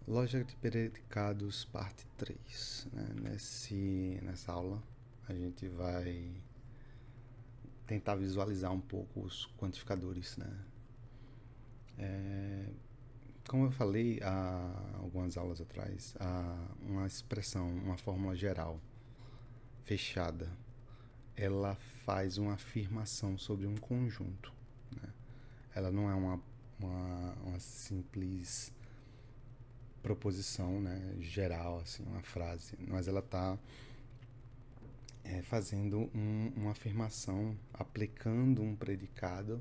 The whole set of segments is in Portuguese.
Lógica de predicados, parte 3. Né? Nessa aula, a gente vai tentar visualizar um pouco os quantificadores. Né? Como eu falei há algumas aulas atrás, há uma expressão, uma fórmula geral fechada, ela faz uma afirmação sobre um conjunto. Né? Ela não é uma simples proposição, né, geral, assim, uma frase, mas ela está fazendo uma afirmação, aplicando um predicado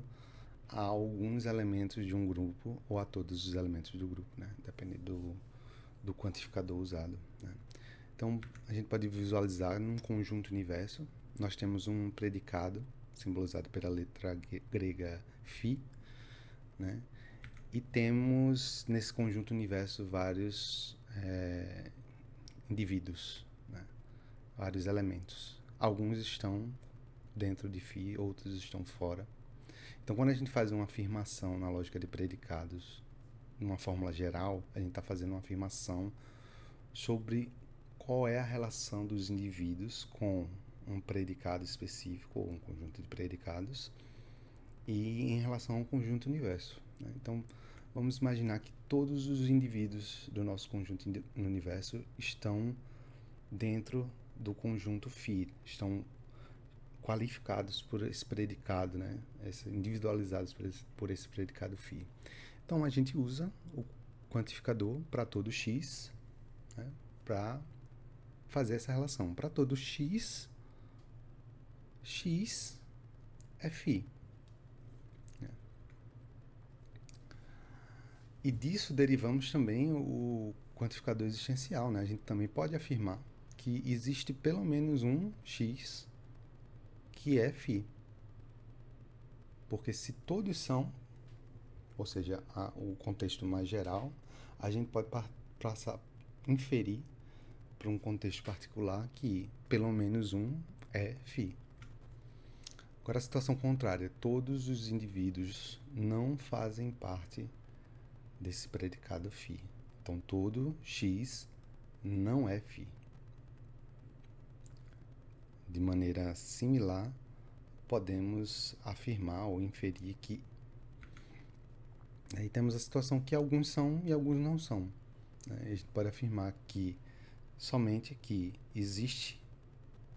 a alguns elementos de um grupo ou a todos os elementos do grupo, né, dependendo do quantificador usado. Né. Então, a gente pode visualizar num conjunto universo, nós temos um predicado, simbolizado pela letra grega φ, né, e temos nesse conjunto universo vários indivíduos, né? Vários elementos. Alguns estão dentro de φ, outros estão fora. Então, quando a gente faz uma afirmação na lógica de predicados, numa fórmula geral, a gente está fazendo uma afirmação sobre qual é a relação dos indivíduos com um predicado específico ou um conjunto de predicados e em relação ao conjunto universo. Né? Então, vamos imaginar que todos os indivíduos do nosso conjunto no universo estão dentro do conjunto φ, estão qualificados por esse predicado, né? Individualizados por esse predicado φ. Então, a gente usa o quantificador para todo x, né? Para fazer essa relação. Para todo x, x é φ. E disso derivamos também o quantificador existencial, né? A gente também pode afirmar que existe pelo menos um x que é φ. Porque se todos são, ou seja, o contexto mais geral, a gente pode inferir para um contexto particular que pelo menos um é φ. Agora a situação contrária, todos os indivíduos não fazem parte desse predicado φ. Então todo x não é φ. De maneira similar, podemos afirmar ou inferir que aí temos a situação que alguns são e alguns não são. A gente pode afirmar que somente que existe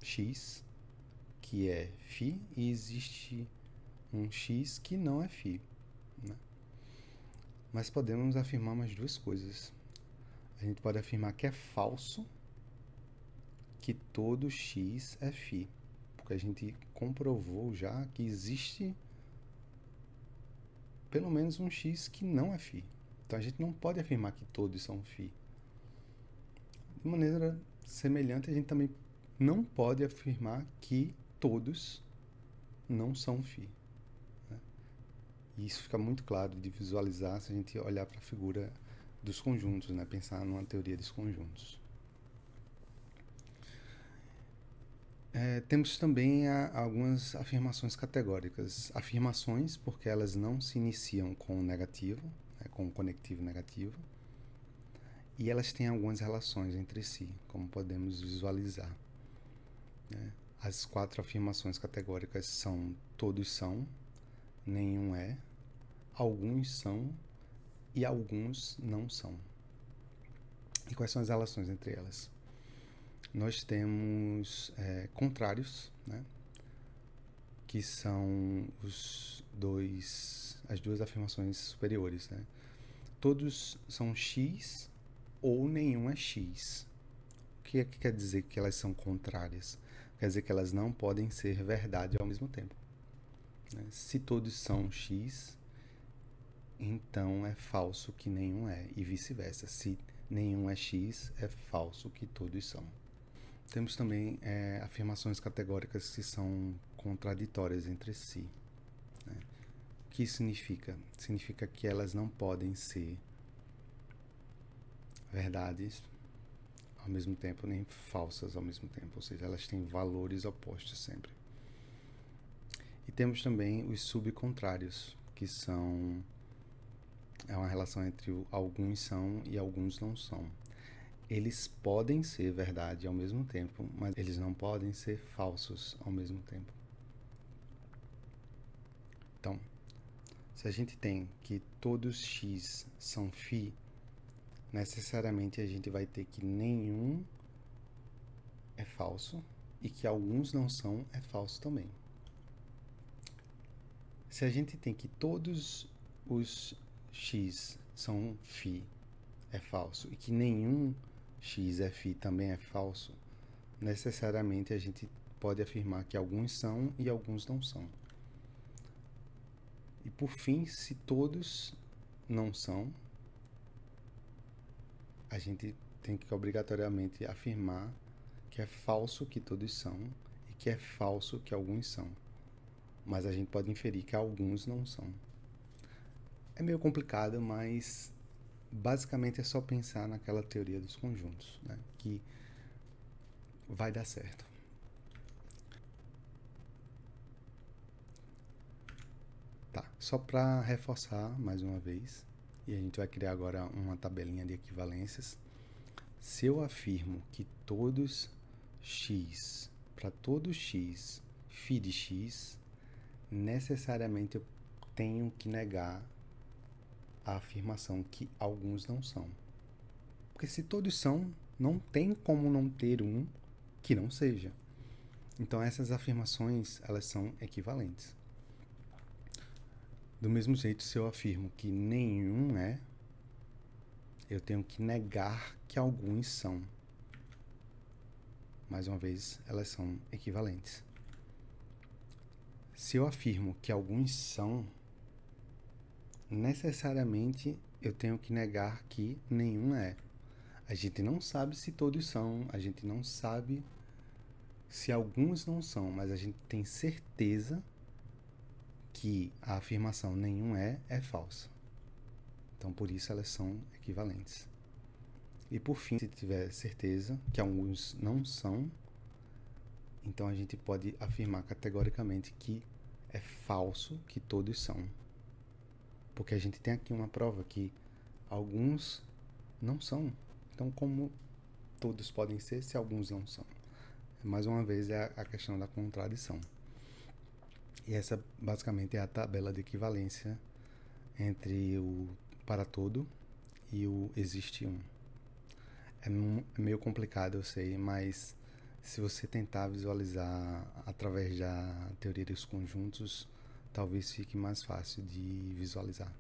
x que é φ e existe um x que não é φ. Né? Mas podemos afirmar mais duas coisas. A gente pode afirmar que é falso que todo x é φ, porque a gente comprovou já que existe pelo menos um x que não é φ. Então a gente não pode afirmar que todos são φ. De maneira semelhante, a gente também não pode afirmar que todos não são φ. Né? E isso fica muito claro de visualizar se a gente olhar para a figura dos conjuntos, né? Pensar numa teoria dos conjuntos. Temos também algumas afirmações categóricas. Afirmações, porque elas não se iniciam com o negativo, né, com o conectivo negativo, e elas têm algumas relações entre si, como podemos visualizar. Né? As 4 afirmações categóricas são todos são, nenhum é, alguns são e alguns não são. E quais são as relações entre elas? Nós temos contrários, né? Que são as duas afirmações superiores. Né? Todos são x ou nenhum é x. O que quer dizer que elas são contrárias? Quer dizer que elas não podem ser verdade ao mesmo tempo. Né? Se todos são x, então é falso que nenhum é, e vice-versa. Se nenhum é x, é falso que todos são. Temos também afirmações categóricas que são contraditórias entre si. Né? O que significa? Significa que elas não podem ser verdades ao mesmo tempo, nem falsas ao mesmo tempo. Ou seja, elas têm valores opostos sempre. E temos também os subcontrários, que são é uma relação entre alguns são e alguns não são. Eles podem ser verdade ao mesmo tempo, mas eles não podem ser falsos ao mesmo tempo. Então, se a gente tem que todos x são φ, necessariamente a gente vai ter que nenhum é falso e que alguns não são é falso também. Se a gente tem que todos os x são φ é falso e que nenhum x é φ também é falso, necessariamente a gente pode afirmar que alguns são e alguns não são. E por fim, se todos não são, a gente tem que obrigatoriamente afirmar que é falso que todos são e que é falso que alguns são. Mas a gente pode inferir que alguns não são. É meio complicado, mas basicamente é só pensar naquela teoria dos conjuntos, né? Que vai dar certo. Tá, só para reforçar mais uma vez, e a gente vai criar agora uma tabelinha de equivalências. Se eu afirmo que todos x, para todo x, φ de x, necessariamente eu tenho que negar a afirmação que alguns não são. Porque se todos são, não tem como não ter um que não seja. Então essas afirmações, elas são equivalentes. Do mesmo jeito, se eu afirmo que nenhum é, eu tenho que negar que alguns são. Mais uma vez, elas são equivalentes. Se eu afirmo que alguns são, necessariamente eu tenho que negar que nenhum é. A gente não sabe se todos são, a gente não sabe se alguns não são, mas a gente tem certeza que a afirmação nenhum é falsa. Então, por isso elas são equivalentes. E por fim, se tiver certeza que alguns não são, então a gente pode afirmar categoricamente que é falso que todos são. Porque a gente tem aqui uma prova que alguns não são. Então, como todos podem ser se alguns não são? Mais uma vez, é a questão da contradição. E essa, basicamente, é a tabela de equivalência entre o para todo e o existe um. É meio complicado, eu sei, mas se você tentar visualizar através da teoria dos conjuntos, talvez fique mais fácil de visualizar.